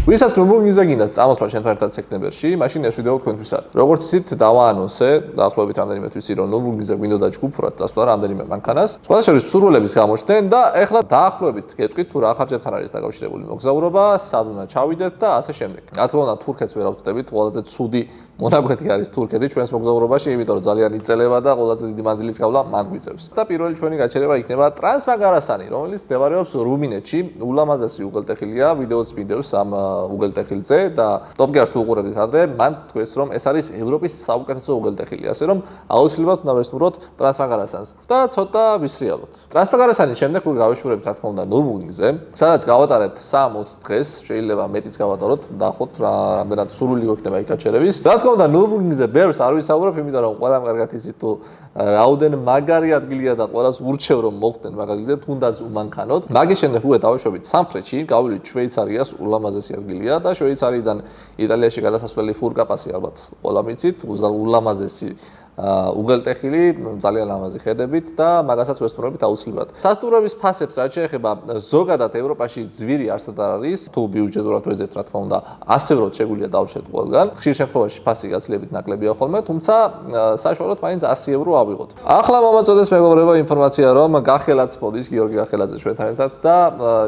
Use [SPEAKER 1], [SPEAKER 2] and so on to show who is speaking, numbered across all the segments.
[SPEAKER 1] ვისაც ნურბურგინგზე გინდათ წამოსვლა ჩვენთან ერთად სექტემბერში, მაშინ ეს ვიდეო თქვენთვის არის. როგორც იცით, დავაანონსე დაახლოებით რამდენიმე თვის რომ ნურბურგინგზე გვინდოდა ჯგუფურად წასვლა რამდენიმე მანქანას. სხვა შორის სურვილების გამოჩნდნენ და ეხლა დაახლოებით გეტყვით თუ რა ხარჯებთან არის დაკავშირებული მოგზაურობა, სად უნდა ჩავიდეთ და ასე შემდეგ. რა თქმა უნდა, თურქეთს ვერ ავწევთ, ყველაზე ცუდი მონაკვეთი არის თურქეთი ჩვენს მოგზაურობაში, იმიტომ რომ ძალიან იწელება და ყველაზე დიდი მანძილის გავლა მან გვიწევს. და პირველი ჩვენი გაჩერება იქნება ტრანსფაგარასანი, რომელიც მდებარეობს რუმინეთში, ულამაზესი უღელტეხილია, ვიდეოც ვიდეოს ამ უღელტეხილზე და ტოპგერს თუ უყურებთ ადრე, მან თქვეს რომ ეს არის ევროპის საუკეთესო უღელტეხილი, ასე რომ აუცილებლად უნდა ვესტუმროთ ტრანსფაგარასანს და ცოტა ვისრიალოთ. ტრანსფაგარასანის შემდეგ უკვე გავეშურებთ რა თქმა უნდა ნურბურგინგზე, სადაც გავატარებთ 3-4 დღეს, შეიძლება მეტიც გავატაროთ, ნახოთ რამდენად სურვილი გვექნება იქ გაჩერების. რა თქმა უნდა ნურბურგინგზე ბევრს არ ვისაუბრებ, იმიტომ რომ ყველამ კარგად იცით თუ რაუდენ მაგარი ადგილია და ყველას ურჩევ რომ მოგხდნენ მაგ ადგილზე, თუნდაც უმანქანოთ. მაგის შემდეგ უკვე დავეშვებით სამხრეთში, გავივით შვეიცარიას, ულამაზესი ადგილია და შვეიცარიიდან იტალიაში გადასასვლელი ფურკაპასი ალბათ ყველა მიცით, ულამაზესი უღელტეხილი, ძალიან ლამაზი ხედებით და მაგასაც ვესტუმრებით აუცილებლად. სასტუმროების ფასებს რაც შეეხება, ზოგადად ევროპაში ძვირი არსად არ არის, თუ ბიუჯეტურად ვეძებთ, რა თქმა უნდა, 100 ევროთ შეგვიძლია დავუშვათ ყველგან. ხშირ შემთხვევაში ფასი გაცილებით ნაკლებია ხოლმე, თუმცა საშუალოდ მაინც 100 евро ავიღოთ. ახლა მომაწოდეს მეგობრებო ინფორმაცია, რომ გახელაც მოდის გიორგი გახელაძე ჩვენთან ერთად და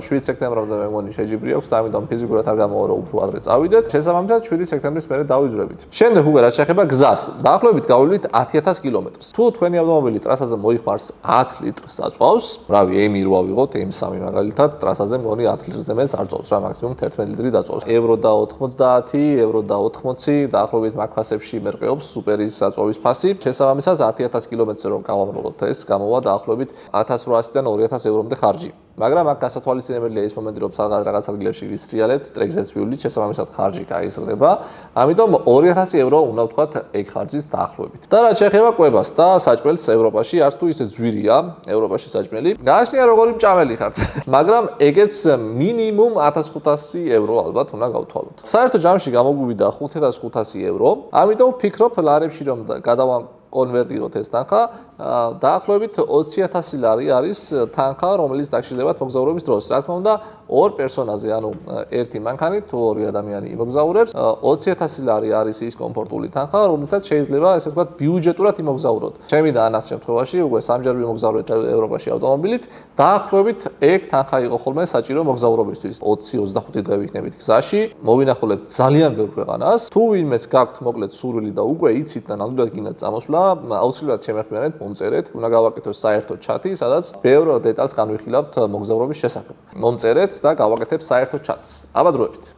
[SPEAKER 1] 7 სექტემბრამდე მე მგონი შეჯიბრი აქვს და ამიტომ ფიზიკურად არ გამოვა რომ უფრო ადრე წავიდეთ. შესაბამისად 7 სექტემბრის მერე დავიძვრებით. შემდეგ უკვე რაც შეეხება გზას, დაახლოებით გავივით 10,000 კილომეტრს. თუ თქვენი ავტომობილი ტრასაზე მოიხმარს 10 litrს აწვავს, რავი, M2 ავიღოთ, M3 მაგალითად, ტრასაზე მგონი 10 litrზე მეტს არ წავს, რა მაქსიმუმ 11 litri დაწვავს. евро და 90, евро და 80, დაახლოებით მაგ ფასებში მერყეობს სუპერის აწვავის ფასი. შესაბამისად 10,000 კილომეტრზე რომ გავამრავლოთ ეს, გამოვა დაახლოებით 1,800-დან 2,000 ევრომდე ხარჯი. მაგრამ აქ გასათვალისწინებელია ის მომენტი, რომ რაღაც ადგილებში ვისრიალებთ, ტრეკზეც ვივლით, შესაბამისად ხარჯი გაიზრდება. ამიტომ 2,000 евро უნდა ვთქვათ ეგ ხარჯის დაახლოებით. და რაც შეეხება კვებას და საჭმელს ევროპაში, არც თუ ისე ძვირია ევროპაში საჭმელი. გააჩნია როგორი მჭამელი ხართ. მაგრამ ეგეც მინიმუმ 1,500 евро ალბათ უნდა გავთვალოთ. საერთო ჯამში გამოგვივიდა 5,500 евро. ამიტომ ვფიქრობ ლარებში რომ კონვერტიროთ ეს თანხა, დაახლოებით 20,000 ლარი არის თანხა, რომელიც დაგშილდებათ მოგზაურობის დროს. რა თქმა უნდა, ორ პერსონაზე, ანუ ერთი მანქანით თუ ორი ადამიანი იმოგზაურებს, 20,000 ლარი არის ის კომფორტული თანხა, რომელთაც შეიძლება ესე ვთქვათ ბიუჯეტურად იმოგზაუროთ. ჩემი და ანას შემთხვევაში უკვე სამჯერ ვიმოგზავრეთ ევროპაში ავტომობილით, დაახლოებით ეგ თანხა იყო ხოლმე საჭირო მოგზაურობისთვის. 20-25 დღე ვიქნებით გზაში, მოვინახულებთ ძალიან ბევრ ქვეყანას. თუ ვინმეს გაქვთ მოკლედ სურვილი და უკვე იცით და ნამდვილად გინდათ წამოსვლა, აუცილებლად შემეხმიანეთ, მომწერეთ, უნდა გავაკეთოს საერთო ჩატი, სადაც ბევრ დეტალს განვიხილავთ მოგზაურობის შესახებ. მომწერეთ და გავაკეთებ საერთო ჩატს. აბა დროებით.